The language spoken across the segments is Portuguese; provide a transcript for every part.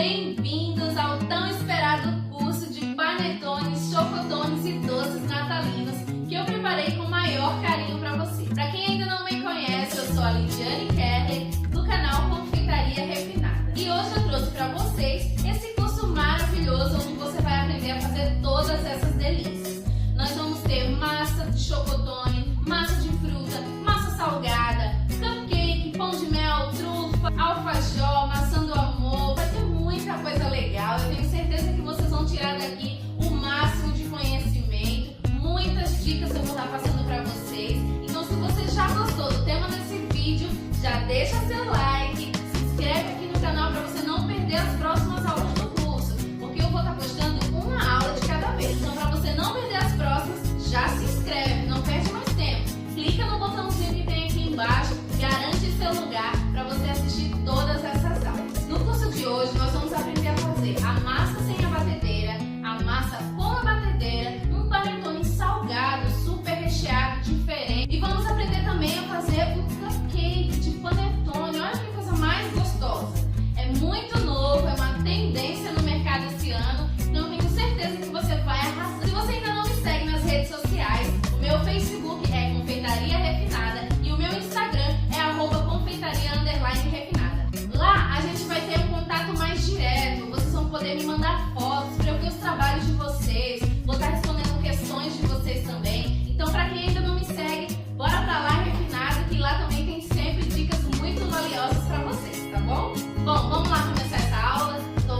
Bem-vindos ao tão esperado curso de panetones, chocotones e doces natalinos que eu preparei com o maior carinho para você. Para quem ainda não me conhece, eu sou a Lidiane Kerley, do canal Confeitaria Refinada. E hoje eu trouxe para vocês esse curso maravilhoso onde você vai aprender a fazer todas essas delícias. Nós vamos ter massa de chocotone, massa de fruta, massa salgada, cupcake, pão de mel, trufa, alfajor, maçã do amor. Vai ter muita coisa legal. Eu tenho certeza que vocês vão tirar daqui o máximo de conhecimento. Muitas dicas eu vou estar passando para vocês. Então, se você já gostou do tema desse vídeo, já deixa seu like, se inscreve aqui no canal para você não perder as próximas aulas do curso, porque eu vou estar postando uma aula de cada vez. Então, para você não perder as próximas, já se inscreve, não perde mais tempo. Clica no botãozinho que tem aqui embaixo, garante seu lugar para você assistir todas essas aulas. No curso de hoje, nós vamos aprender a fazer a massa sem a batedeira, a massa com a batedeira, um panetone salgado, super recheado, diferente. E vamos aprender também a fazer o cupcake de panetone. Olha que coisa mais gostosa. É muito novo, é uma tendência no mercado esse ano, então eu tenho certeza que você vai arrasar. Se você ainda não me segue nas redes sociais, o meu Facebook é Confeitaria Refinada e o meu Instagram é @confeitaria_refinada. Lá a gente vai ter um contato mais direto, vocês vão poder me mandar fotos para eu ver os trabalhos de vocês, vou estar respondendo questões de vocês também. Então, para quem ainda não me segue, bora pra lá, Refinada, que lá também tem sempre dicas muito valiosas para vocês, tá bom? Bom, vamos lá começar essa aula. Tô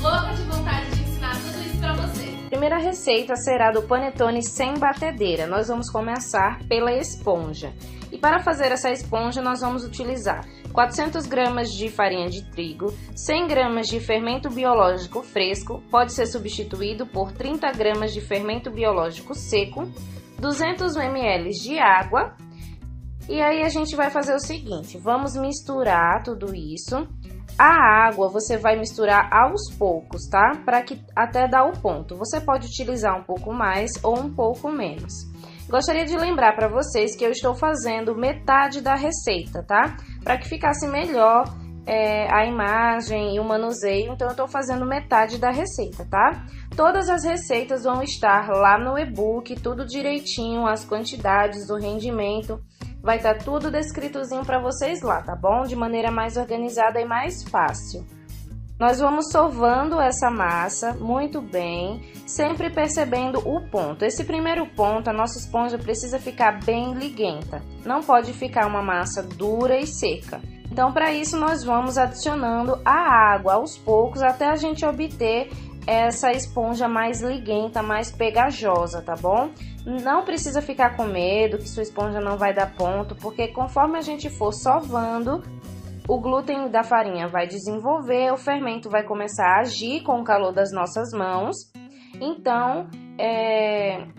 louca de vontade de ensinar tudo isso para vocês. A primeira receita será do panetone sem batedeira. Nós vamos começar pela esponja. E para fazer essa esponja, nós vamos utilizar 400 gramas de farinha de trigo, 100 gramas de fermento biológico fresco, pode ser substituído por 30 gramas de fermento biológico seco, 200 ml de água. E aí a gente vai fazer o seguinte, vamos misturar tudo isso. A água você vai misturar aos poucos, tá? Para que até dar o ponto. Você pode utilizar um pouco mais ou um pouco menos. Gostaria de lembrar para vocês que eu estou fazendo metade da receita, tá? Para que ficasse melhor a imagem e o manuseio, então eu estou fazendo metade da receita, tá? Todas as receitas vão estar lá no e-book, tudo direitinho, as quantidades, o rendimento. Vai estar tudo descritozinho para vocês lá, tá bom? De maneira mais organizada e mais fácil. Nós vamos sovando essa massa muito bem, sempre percebendo o ponto. Esse primeiro ponto, a nossa esponja precisa ficar bem liguenta. Não pode ficar uma massa dura e seca. Então, para isso, nós vamos adicionando a água aos poucos até a gente obter essa esponja mais liguenta, mais pegajosa, tá bom? Não precisa ficar com medo que sua esponja não vai dar ponto, porque conforme a gente for sovando, o glúten da farinha vai desenvolver, o fermento vai começar a agir com o calor das nossas mãos, então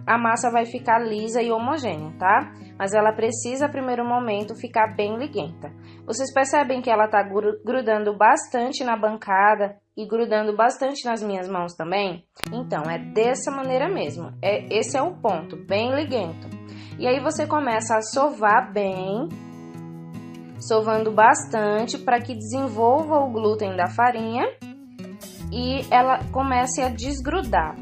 a massa vai ficar lisa e homogênea, tá? Mas ela precisa, no primeiro momento, ficar bem liguenta. Vocês percebem que ela tá grudando bastante na bancada e grudando bastante nas minhas mãos também? Então, é dessa maneira mesmo. Esse é o ponto, bem liguento. E aí você começa a sovar bem, sovando bastante para que desenvolva o glúten da farinha e ela comece a desgrudar.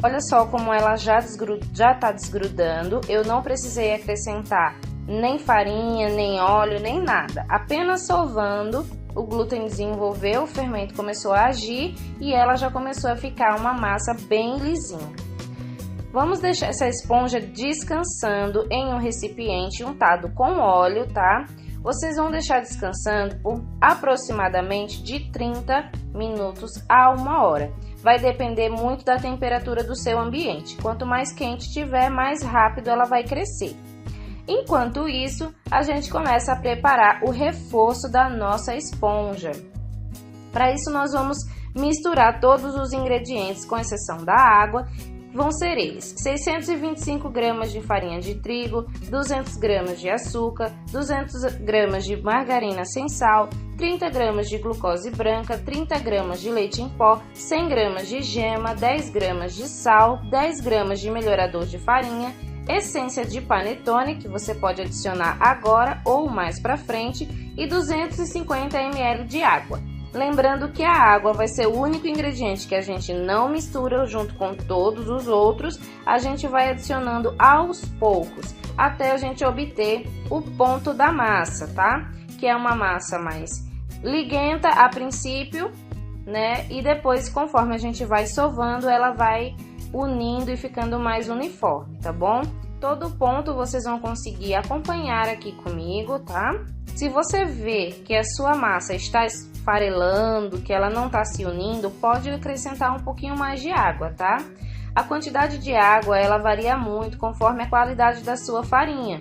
Olha só como ela já tá desgrudando, eu não precisei acrescentar nem farinha, nem óleo, nem nada. Apenas sovando, o glúten desenvolveu, o fermento começou a agir e ela já começou a ficar uma massa bem lisinha. Vamos deixar essa esponja descansando em um recipiente untado com óleo, tá? Vocês vão deixar descansando por aproximadamente de 30 minutos a 1 hora. Vai depender muito da temperatura do seu ambiente. Quanto mais quente tiver, mais rápido ela vai crescer. Enquanto isso, a gente começa a preparar o reforço da nossa esponja. Para isso, nós vamos misturar todos os ingredientes, com exceção da água. Vão ser eles: 625 gramas de farinha de trigo, 200 gramas de açúcar, 200 gramas de margarina sem sal, 30 gramas de glucose branca, 30 gramas de leite em pó, 100 gramas de gema, 10 gramas de sal, 10 gramas de melhorador de farinha, essência de panetone, que você pode adicionar agora ou mais para frente, e 250 ml de água. Lembrando que a água vai ser o único ingrediente que a gente não mistura junto com todos os outros, a gente vai adicionando aos poucos, até a gente obter o ponto da massa, tá? Que é uma massa mais liguenta a princípio, né? E depois, conforme a gente vai sovando, ela vai unindo e ficando mais uniforme, tá bom? Todo ponto vocês vão conseguir acompanhar aqui comigo, tá? Se você vê que a sua massa está esfarelando, que ela não está se unindo, pode acrescentar um pouquinho mais de água, tá? A quantidade de água, ela varia muito conforme a qualidade da sua farinha.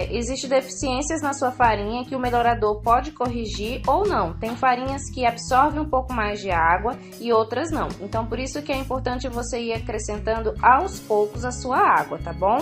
Existem deficiências na sua farinha que o melhorador pode corrigir ou não. Tem farinhas que absorvem um pouco mais de água e outras não. Então, por isso que é importante você ir acrescentando aos poucos a sua água, tá bom?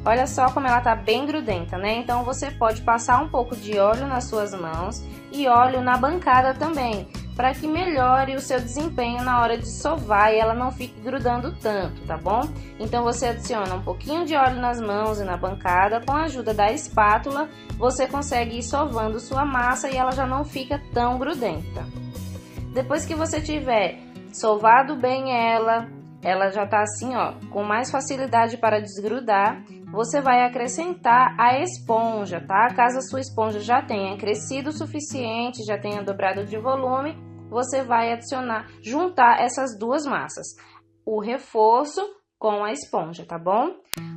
Olha só como ela tá bem grudenta, né? Então, você pode passar um pouco de óleo nas suas mãos e óleo na bancada também, para que melhore o seu desempenho na hora de sovar e ela não fique grudando tanto, tá bom? Então, você adiciona um pouquinho de óleo nas mãos e na bancada, com a ajuda da espátula, você consegue ir sovando sua massa e ela já não fica tão grudenta. Depois que você tiver sovado bem ela já tá assim, ó, com mais facilidade para desgrudar, você vai acrescentar a esponja, tá? Caso a sua esponja já tenha crescido o suficiente, já tenha dobrado de volume, você vai juntar essas duas massas, o reforço com a esponja, tá bom?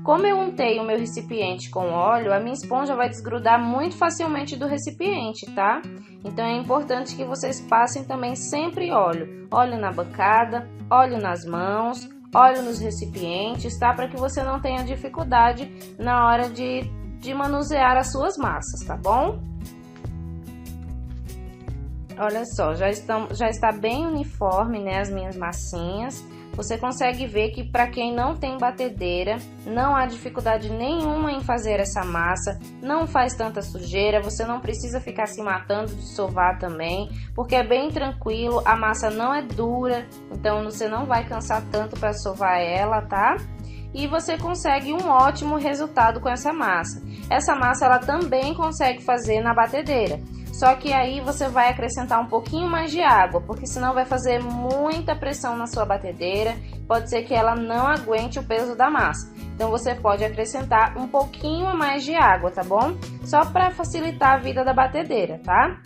Como eu untei o meu recipiente com óleo, a minha esponja vai desgrudar muito facilmente do recipiente, tá? Então é importante que vocês passem também sempre óleo. Óleo na bancada, óleo nas mãos, óleo nos recipientes, tá? Para que você não tenha dificuldade na hora de manusear as suas massas, tá bom? Olha só, já está bem uniforme, né, as minhas massinhas. Você consegue ver que para quem não tem batedeira, não há dificuldade nenhuma em fazer essa massa, não faz tanta sujeira, você não precisa ficar se matando de sovar também, porque é bem tranquilo, a massa não é dura, então você não vai cansar tanto para sovar ela, tá? E você consegue um ótimo resultado com essa massa. Essa massa ela também consegue fazer na batedeira. Só que aí você vai acrescentar um pouquinho mais de água, porque senão vai fazer muita pressão na sua batedeira, pode ser que ela não aguente o peso da massa. Então você pode acrescentar um pouquinho mais de água, tá bom? Só para facilitar a vida da batedeira, tá?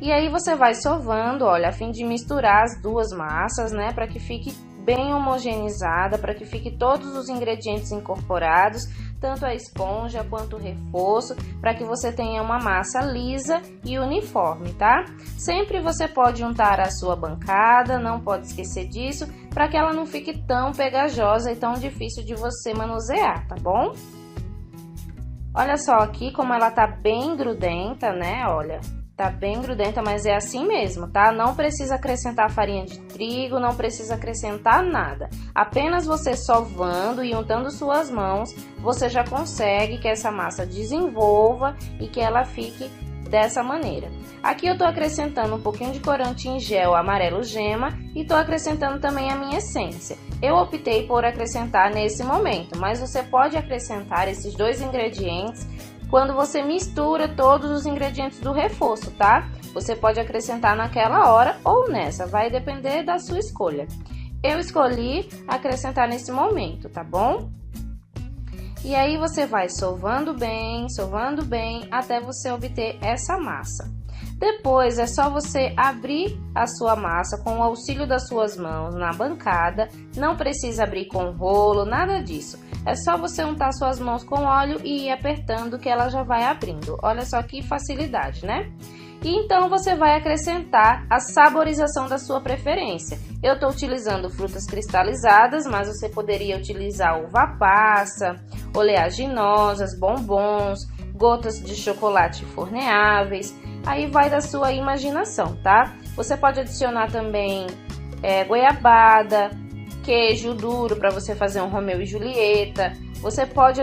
E aí você vai sovando, olha, a fim de misturar as duas massas, né, para que fique bem homogeneizada, para que fique todos os ingredientes incorporados, tanto a esponja quanto o reforço, para que você tenha uma massa lisa e uniforme, tá? Sempre você pode untar a sua bancada, não pode esquecer disso, para que ela não fique tão pegajosa e tão difícil de você manusear, tá bom? Olha só aqui como ela tá bem grudenta, né? Olha, tá bem grudenta, mas é assim mesmo, tá? Não precisa acrescentar farinha de trigo, não precisa acrescentar nada. Apenas você sovando e untando suas mãos, você já consegue que essa massa desenvolva e que ela fique dessa maneira. Aqui eu tô acrescentando um pouquinho de corante em gel amarelo gema e tô acrescentando também a minha essência. Eu optei por acrescentar nesse momento, mas você pode acrescentar esses dois ingredientes quando você mistura todos os ingredientes do reforço, tá? Você pode acrescentar naquela hora ou nessa, vai depender da sua escolha. Eu escolhi acrescentar nesse momento, tá bom? E aí você vai sovando bem, até você obter essa massa. Depois é só você abrir a sua massa com o auxílio das suas mãos na bancada, não precisa abrir com rolo, nada disso. É só você untar suas mãos com óleo e ir apertando que ela já vai abrindo. Olha só que facilidade, né? E então você vai acrescentar a saborização da sua preferência. Eu estou utilizando frutas cristalizadas, mas você poderia utilizar uva passa, oleaginosas, bombons, gotas de chocolate forneáveis, aí vai da sua imaginação, tá? Você pode adicionar também goiabada, queijo duro para você fazer um Romeu e Julieta. Você pode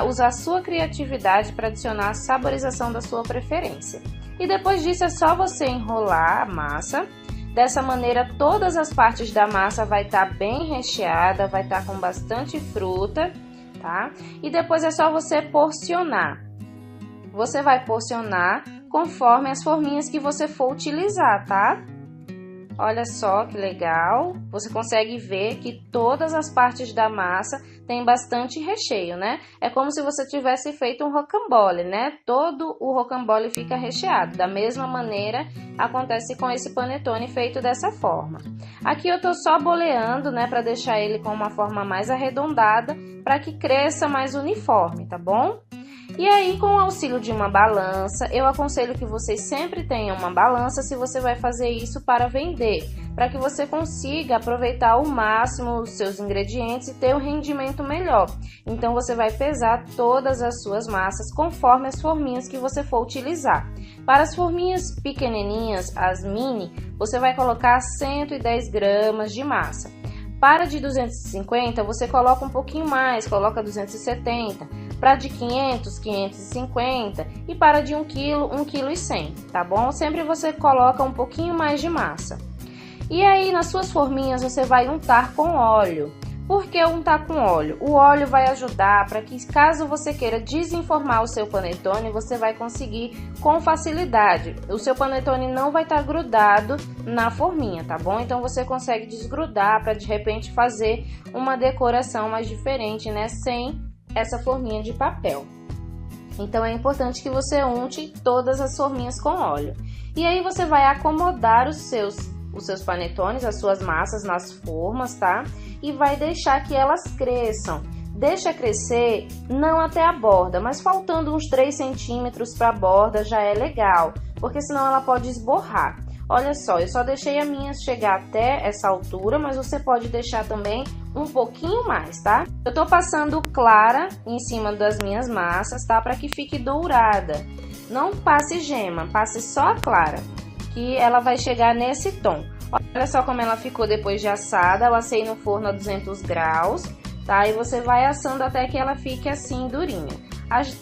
usar a sua criatividade para adicionar a saborização da sua preferência. E depois disso é só você enrolar a massa. Dessa maneira todas as partes da massa vai estar bem recheada, vai estar com bastante fruta, tá? E depois é só você porcionar. Você vai porcionar conforme as forminhas que você for utilizar, tá? Olha só que legal, você consegue ver que todas as partes da massa tem bastante recheio, né? É como se você tivesse feito um rocambole, né? Todo o rocambole fica recheado. Da mesma maneira, acontece com esse panetone feito dessa forma. Aqui eu tô só boleando, né? Para deixar ele com uma forma mais arredondada, para que cresça mais uniforme, tá bom? E aí, com o auxílio de uma balança, eu aconselho que vocês sempre tenham uma balança se você vai fazer isso para vender, para que você consiga aproveitar ao máximo os seus ingredientes e ter um rendimento melhor. Então, você vai pesar todas as suas massas conforme as forminhas que você for utilizar. Para as forminhas pequenininhas, as mini, você vai colocar 110 gramas de massa. Para de 250, você coloca um pouquinho mais, coloca 270. Para de 500, 550 e para de 1 kg, 1,1 kg, tá bom? Sempre você coloca um pouquinho mais de massa. E aí, nas suas forminhas, você vai untar com óleo. Por que untar com óleo? O óleo vai ajudar para que, caso você queira desenformar o seu panetone, você vai conseguir com facilidade. O seu panetone não vai estar grudado na forminha, tá bom? Então, você consegue desgrudar para, de repente, fazer uma decoração mais diferente, né? Sem essa forminha de papel. Então é importante que você unte todas as forminhas com óleo. E aí você vai acomodar os seus panetones, as suas massas nas formas, tá? E vai deixar que elas cresçam. Deixa crescer não até a borda, mas faltando uns 3 centímetros para a borda já é legal, porque senão ela pode esborrar. Olha só, eu só deixei a minha chegar até essa altura, mas você pode deixar também um pouquinho mais, tá? Eu tô passando clara em cima das minhas massas, tá? Para que fique dourada. Não passe gema, passe só a clara, que ela vai chegar nesse tom. Olha só como ela ficou depois de assada. Eu assei no forno a 200 graus, tá? E você vai assando até que ela fique assim durinha.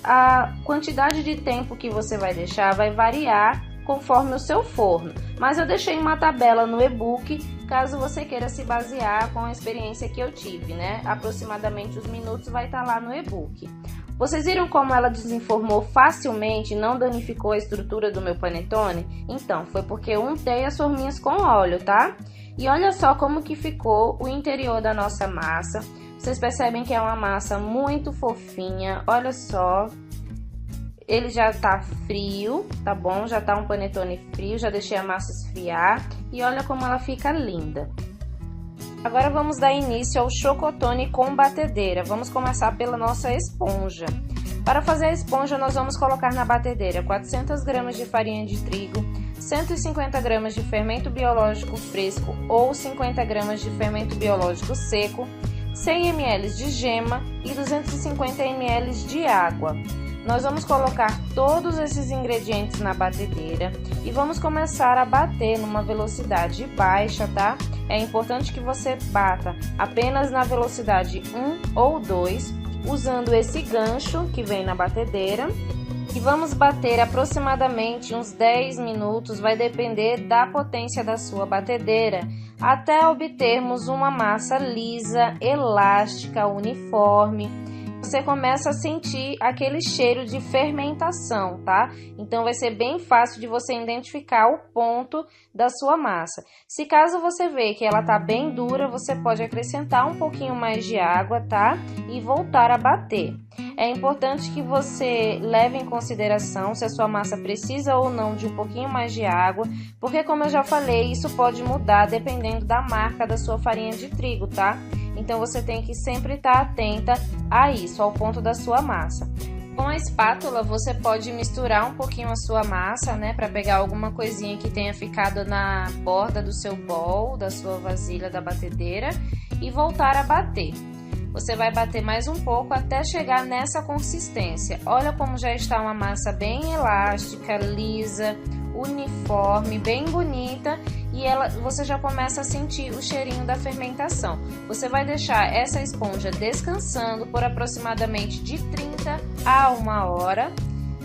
A quantidade de tempo que você vai deixar vai variar conforme o seu forno, mas eu deixei uma tabela no e-book, caso você queira se basear com a experiência que eu tive, né? Aproximadamente os minutos vai estar lá no e-book. Vocês viram como ela desenformou facilmente e não danificou a estrutura do meu panetone? Então, foi porque eu untei as forminhas com óleo, tá? E olha só como que ficou o interior da nossa massa. Vocês percebem que é uma massa muito fofinha, olha só. Ele já tá frio, tá bom? Já tá um panetone frio, já deixei a massa esfriar. E olha como ela fica linda. Agora vamos dar início ao chocotone com batedeira. Vamos começar pela nossa esponja. Para fazer a esponja, nós vamos colocar na batedeira 400 gramas de farinha de trigo, 150 gramas de fermento biológico fresco ou 50 gramas de fermento biológico seco, 100 ml de gema e 250 ml de água. Nós vamos colocar todos esses ingredientes na batedeira e vamos começar a bater numa velocidade baixa, tá? É importante que você bata apenas na velocidade 1 ou 2, usando esse gancho que vem na batedeira. E vamos bater aproximadamente uns 10 minutos, vai depender da potência da sua batedeira, até obtermos uma massa lisa, elástica, uniforme. Você começa a sentir aquele cheiro de fermentação, tá? Então vai ser bem fácil de você identificar o ponto da sua massa. Se caso você ver que ela tá bem dura, você pode acrescentar um pouquinho mais de água, tá? E voltar a bater. É importante que você leve em consideração se a sua massa precisa ou não de um pouquinho mais de água, porque como eu já falei, isso pode mudar dependendo da marca da sua farinha de trigo, tá? Então você tem que sempre estar atenta a isso, ao ponto da sua massa. Com a espátula você pode misturar um pouquinho a sua massa, né, para pegar alguma coisinha que tenha ficado na borda do seu bowl, da sua vasilha da batedeira e voltar a bater. Você vai bater mais um pouco até chegar nessa consistência. Olha como já está uma massa bem elástica, lisa, uniforme, bem bonita, e você já começa a sentir o cheirinho da fermentação. Você vai deixar essa esponja descansando por aproximadamente de 30 a 1 hora,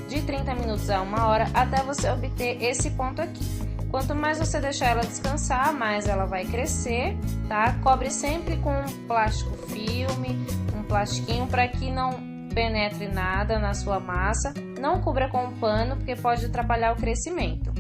de 30 minutos a 1 hora, até você obter esse ponto aqui. Quanto mais você deixar ela descansar, mais ela vai crescer, tá? Cobre sempre com um plástico filme, um plastiquinho, para que não penetre nada na sua massa. Não cubra com um pano, porque pode atrapalhar o crescimento.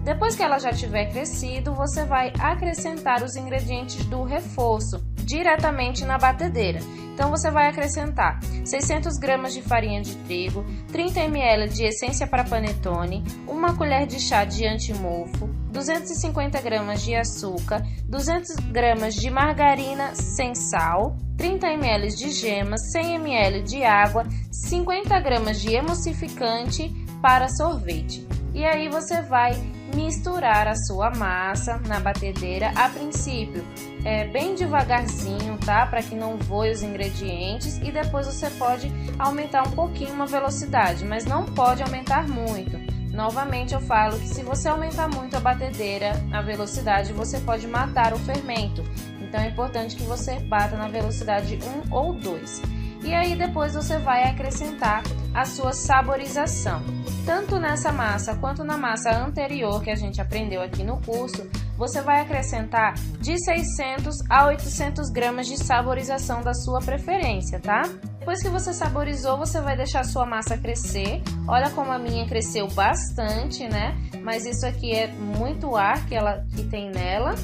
Depois que ela já tiver crescido, você vai acrescentar os ingredientes do reforço diretamente na batedeira. Então você vai acrescentar 600 gramas de farinha de trigo, 30 ml de essência para panetone, 1 colher de chá de antimofo, 250 gramas de açúcar, 200 gramas de margarina sem sal, 30 ml de gemas, 100 ml de água, 50 gramas de emulsificante para sorvete. E aí você vai misturar a sua massa na batedeira a princípio, bem devagarzinho, tá? Para que não voe os ingredientes, e depois você pode aumentar um pouquinho a velocidade, mas não pode aumentar muito. Novamente eu falo que se você aumentar muito a batedeira, a velocidade, você pode matar o fermento. Então é importante que você bata na velocidade 1 ou 2. E aí depois você vai acrescentar a sua saborização. Tanto nessa massa quanto na massa anterior que a gente aprendeu aqui no curso, você vai acrescentar de 600 a 800 gramas de saborização da sua preferência, tá? Depois que você saborizou, você vai deixar a sua massa crescer. Olha como a minha cresceu bastante, né? Mas isso aqui é muito ar que tem nela.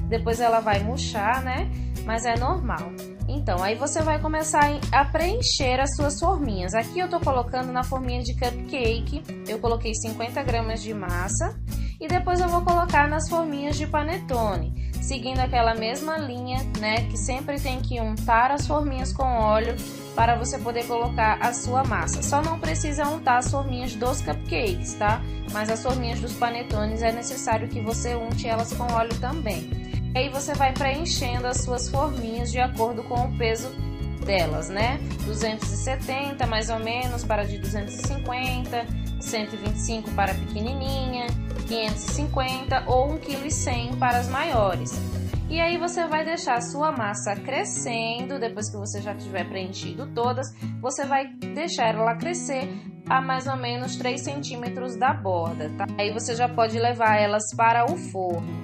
Depois ela vai murchar, né? Mas é normal. Então, aí você vai começar a preencher as suas forminhas. Aqui eu tô colocando na forminha de cupcake, eu coloquei 50 gramas de massa. E depois eu vou colocar nas forminhas de panetone, seguindo aquela mesma linha, né? Que sempre tem que untar as forminhas com óleo para você poder colocar a sua massa. Só não precisa untar as forminhas dos cupcakes, tá? Mas as forminhas dos panetones é necessário que você unte elas com óleo também. E aí você vai preenchendo as suas forminhas de acordo com o peso delas, né? 270 mais ou menos para de 250, 125 para a pequenininha, 550 ou 1,1 kg para as maiores. E aí você vai deixar a sua massa crescendo. Depois que você já tiver preenchido todas, você vai deixar ela crescer a mais ou menos 3 centímetros da borda, tá? Aí você já pode levar elas para o forno.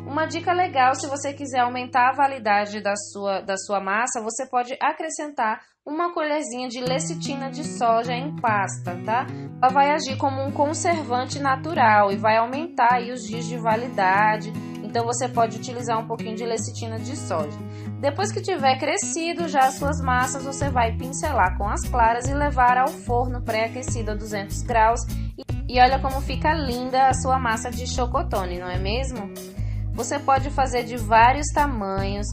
Uma dica legal, se você quiser aumentar a validade da sua massa, você pode acrescentar 1 colherzinha de lecitina de soja em pasta, tá? Ela vai agir como um conservante natural e vai aumentar aí os dias de validade. Então você pode utilizar um pouquinho de lecitina de soja. Depois que tiver crescido já as suas massas, você vai pincelar com as claras e levar ao forno pré-aquecido a 200 graus. E olha como fica linda a sua massa de chocotone, não é mesmo? Você pode fazer de vários tamanhos,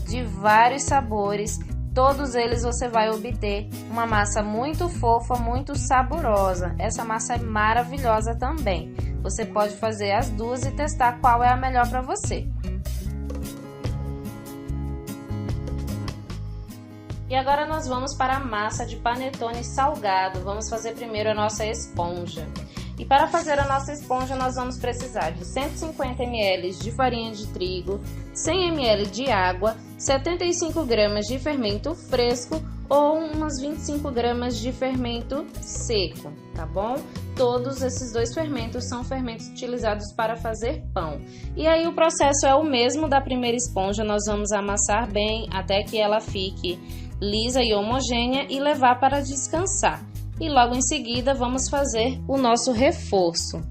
de vários sabores, todos eles você vai obter uma massa muito fofa, muito saborosa. Essa massa é maravilhosa também. Você pode fazer as duas e testar qual é a melhor para você. E agora nós vamos para a massa de panetone salgado. Vamos fazer primeiro a nossa esponja. E para fazer a nossa esponja, nós vamos precisar de 150 ml de farinha de trigo, 100 ml de água, 75 gramas de fermento fresco ou umas 25 gramas de fermento seco, tá bom? Todos esses dois fermentos são fermentos utilizados para fazer pão. E aí o processo é o mesmo da primeira esponja, nós vamos amassar bem até que ela fique lisa e homogênea e levar para descansar. E logo em seguida vamos fazer o nosso reforço.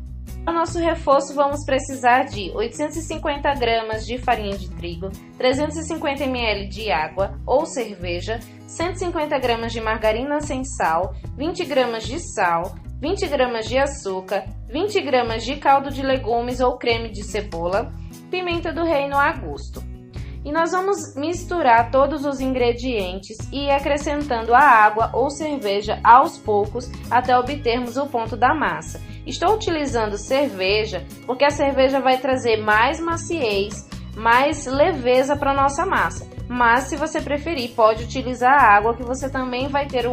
Para o nosso reforço vamos precisar de 850 gramas de farinha de trigo, 350 ml de água ou cerveja, 150 gramas de margarina sem sal, 20 gramas de sal, 20 gramas de açúcar, 20 gramas de caldo de legumes ou creme de cebola, pimenta do reino a gosto. E nós vamos misturar todos os ingredientes e ir acrescentando a água ou cerveja aos poucos até obtermos o ponto da massa. Estou utilizando cerveja porque a cerveja vai trazer mais maciez, mais leveza para a nossa massa. mas se você preferir, pode utilizar a água que você também vai ter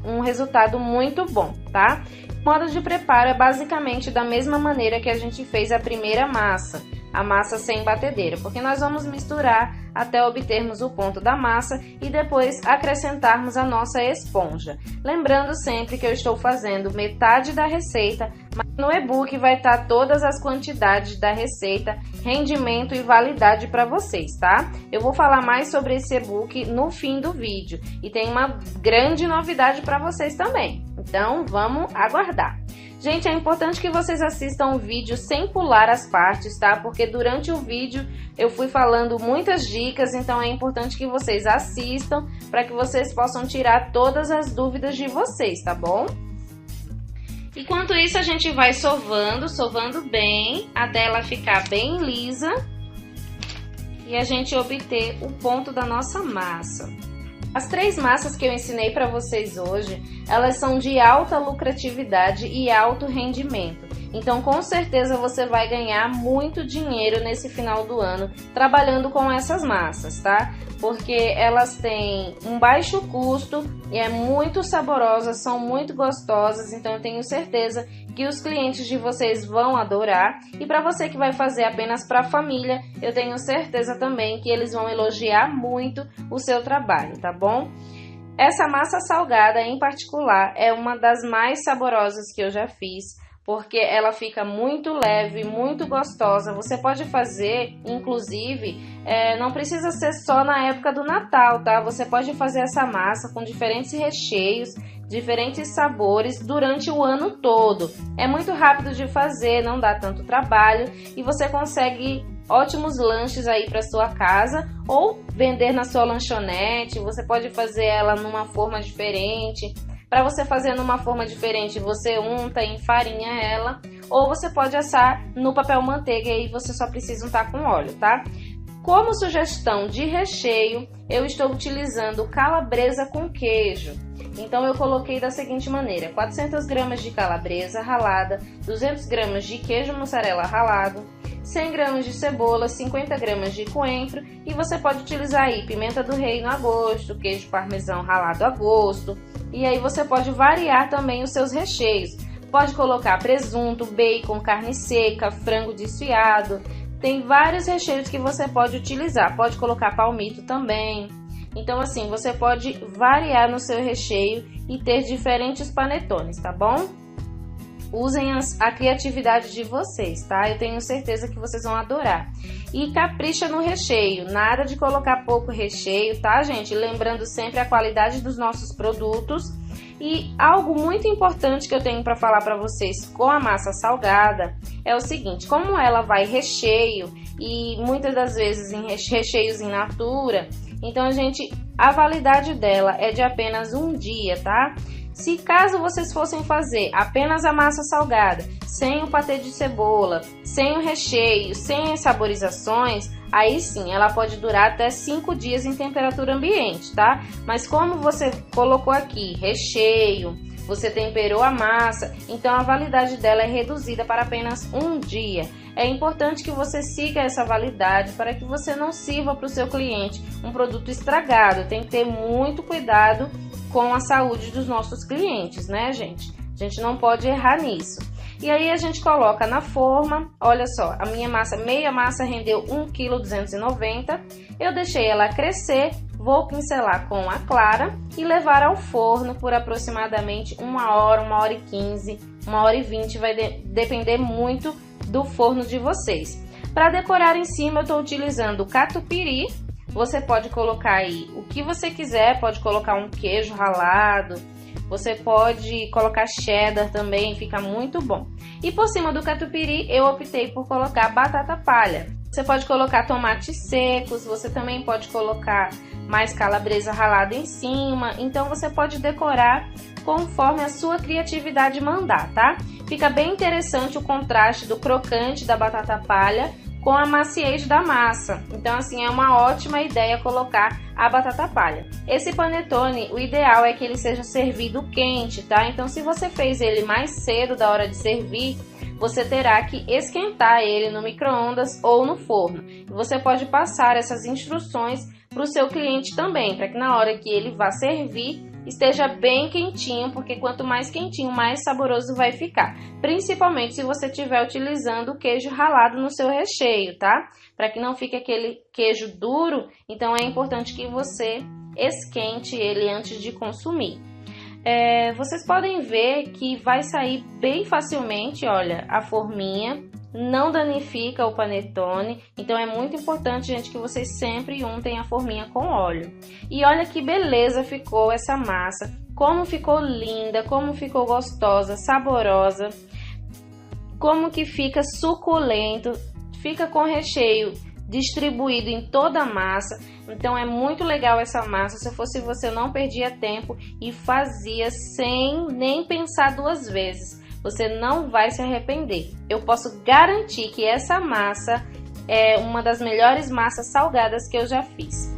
um resultado muito bom, tá? O modo de preparo é basicamente da mesma maneira que a gente fez a primeira massa, a massa sem batedeira, porque nós vamos misturar até obtermos o ponto da massa e depois acrescentarmos a nossa esponja. Lembrando sempre que eu estou fazendo metade da receita, mas no e-book vai estar todas as quantidades da receita, rendimento e validade para vocês, tá? Eu vou falar mais sobre esse e-book no fim do vídeo e tem uma grande novidade para vocês também, então vamos aguardar. Gente, é importante que vocês assistam o vídeo sem pular as partes, tá? Porque durante o vídeo eu fui falando muitas dicas, então é importante que vocês assistam para que vocês possam tirar todas as dúvidas de vocês, tá bom? Enquanto isso, a gente vai sovando bem, até ela ficar bem lisa e a gente obter o ponto da nossa massa. As 3 massas que eu ensinei para vocês hoje, elas são de alta lucratividade e alto rendimento. Então, com certeza você vai ganhar muito dinheiro nesse final do ano trabalhando com essas massas, tá? Porque elas têm um baixo custo e é muito saborosas, são muito gostosas, então eu tenho certeza que os clientes de vocês vão adorar. E para você que vai fazer apenas para a família, eu tenho certeza também que eles vão elogiar muito o seu trabalho, tá bom? Essa massa salgada em particular é uma das mais saborosas que eu já fiz, porque ela fica muito leve, muito gostosa. Você pode fazer, inclusive, não precisa ser só na época do Natal, tá? Você pode fazer essa massa com diferentes recheios, diferentes sabores durante o ano todo. É muito rápido de fazer, não dá tanto trabalho e você consegue ótimos lanches aí para sua casa ou vender na sua lanchonete. Você pode fazer ela numa forma diferente. Para você fazer numa forma diferente, você unta e enfarinha ela, ou você pode assar no papel manteiga e aí você só precisa untar com óleo, tá? Como sugestão de recheio, eu estou utilizando calabresa com queijo. Então eu coloquei da seguinte maneira: 400 gramas de calabresa ralada, 200 gramas de queijo mussarela ralado, 100 gramas de cebola, 50 gramas de coentro e você pode utilizar aí pimenta do reino a gosto, queijo parmesão ralado a gosto. E aí você pode variar também os seus recheios. Pode colocar presunto, bacon, carne seca, frango desfiado. Tem vários recheios que você pode utilizar. Pode colocar palmito também. Então assim, você pode variar no seu recheio e ter diferentes panetones, tá bom? Usem a criatividade de vocês, tá? Eu tenho certeza que vocês vão adorar. E capricha no recheio, nada de colocar pouco recheio, tá, gente? Lembrando sempre a qualidade dos nossos produtos. E algo muito importante que eu tenho para falar para vocês com a massa salgada é o seguinte: como ela vai recheio e muitas das vezes em recheios in natura, então a validade dela é de apenas um dia, tá? Se caso vocês fossem fazer apenas a massa salgada, sem o patê de cebola, sem o recheio, sem as saborizações, aí sim, ela pode durar até 5 dias em temperatura ambiente, tá? Mas como você colocou aqui recheio, você temperou a massa, então a validade dela é reduzida para apenas um dia. É importante que você siga essa validade para que você não sirva para o seu cliente um produto estragado. Tem que ter muito cuidado com a saúde dos nossos clientes, né, gente? A gente não pode errar nisso. E aí a gente coloca na forma. Olha só, a minha massa, meia massa rendeu 1,290 kg. Eu deixei ela crescer, vou pincelar com a clara e levar ao forno por aproximadamente 1 hora, 1 hora e 15, 1 hora e 20, vai depender muito do forno de vocês. Para decorar em cima eu estou utilizando catupiry. Você pode colocar aí o que você quiser, pode colocar um queijo ralado, você pode colocar cheddar também, fica muito bom. E por cima do catupiry eu optei por colocar batata palha. Você pode colocar tomates secos, você também pode colocar mais calabresa ralada em cima, então você pode decorar conforme a sua criatividade mandar, tá? Fica bem interessante o contraste do crocante da batata palha com a maciez da massa. Então assim, é uma ótima ideia colocar a batata palha. Esse panetone, o ideal é que ele seja servido quente, tá? Então se você fez ele mais cedo da hora de servir, você terá que esquentar ele no micro-ondas ou no forno. Você pode passar essas instruções para o seu cliente também, para que na hora que ele vá servir esteja bem quentinho, porque quanto mais quentinho, mais saboroso vai ficar. Principalmente se você estiver utilizando o queijo ralado no seu recheio, tá? Para que não fique aquele queijo duro, então é importante que você esquente ele antes de consumir. Vocês podem ver que vai sair bem facilmente, olha, a forminha, não danifica o panetone, então é muito importante, gente, que vocês sempre untem a forminha com óleo. E olha que beleza ficou essa massa, como ficou linda, como ficou gostosa, saborosa, como que fica suculento, fica com recheio distribuído em toda a massa. Então é muito legal essa massa. Se eu fosse você, eu não perdia tempo e fazia sem nem pensar duas vezes. Você não vai se arrepender. Eu posso garantir que essa massa é uma das melhores massas salgadas que eu já fiz.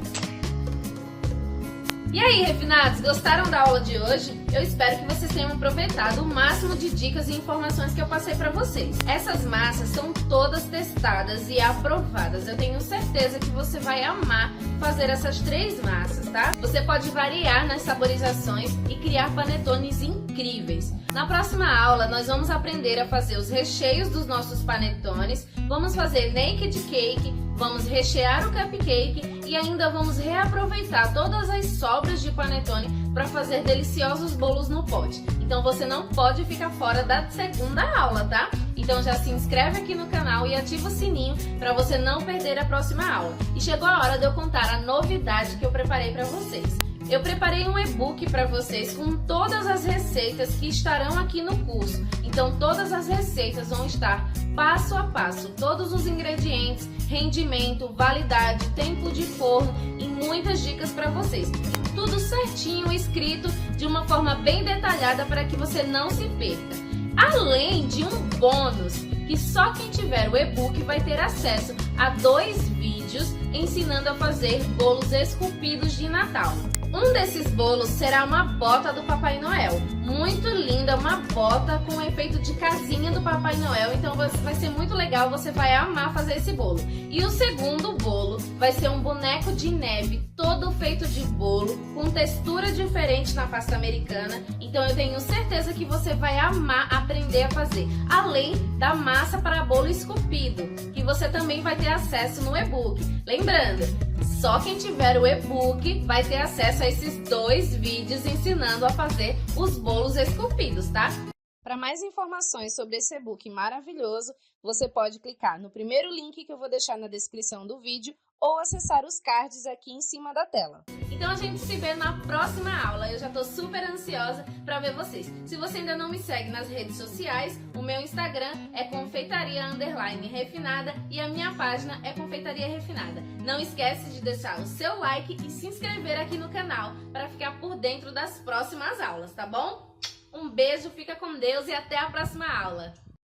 E aí, refinados, gostaram da aula de hoje? Eu espero que vocês tenham aproveitado o máximo de dicas e informações que eu passei para vocês. Essas massas são todas testadas e aprovadas. Eu tenho certeza que você vai amar fazer essas 3 massas, tá? Você pode variar nas saborizações e criar panetones incríveis. Na próxima aula, nós vamos aprender a fazer os recheios dos nossos panetones, vamos fazer naked cake, vamos rechear o cupcake e ainda vamos reaproveitar todas as sobras de panetone para fazer deliciosos bolos no pote. Então você não pode ficar fora da segunda aula, tá? Então já se inscreve aqui no canal e ativa o sininho para você não perder a próxima aula. E chegou a hora de eu contar a novidade que eu preparei para vocês. Eu preparei um e-book para vocês com todas as receitas que estarão aqui no curso. Então todas as receitas vão estar passo a passo, todos os ingredientes, rendimento, validade, tempo de forno e muitas dicas para vocês. Tudo certinho, escrito de uma forma bem detalhada para que você não se perca. Além de um bônus, que só quem tiver o e-book vai ter acesso a 2 vídeos ensinando a fazer bolos esculpidos de Natal. Um desses bolos será uma bota do Papai Noel, muito linda, uma bota com efeito de casinha do Papai Noel, então vai ser muito legal, você vai amar fazer esse bolo. E o segundo bolo vai ser um boneco de neve, todo feito de bolo, com textura diferente na pasta americana, então eu tenho certeza que você vai amar aprender a fazer, além da massa para bolo esculpido, que você também vai ter acesso no e-book. Lembrando, só quem tiver o e-book vai ter acesso a esses 2 vídeos ensinando a fazer os bolos esculpidos, tá? Para mais informações sobre esse e-book maravilhoso, você pode clicar no primeiro link que eu vou deixar na descrição do vídeo ou acessar os cards aqui em cima da tela. Então a gente se vê na próxima aula, eu já tô super ansiosa para ver vocês. Se você ainda não me segue nas redes sociais, o meu Instagram é confeitaria_refinada e a minha página é confeitaria refinada. Não esquece de deixar o seu like e se inscrever aqui no canal para ficar por dentro das próximas aulas, tá bom? Um beijo, fica com Deus e até a próxima aula!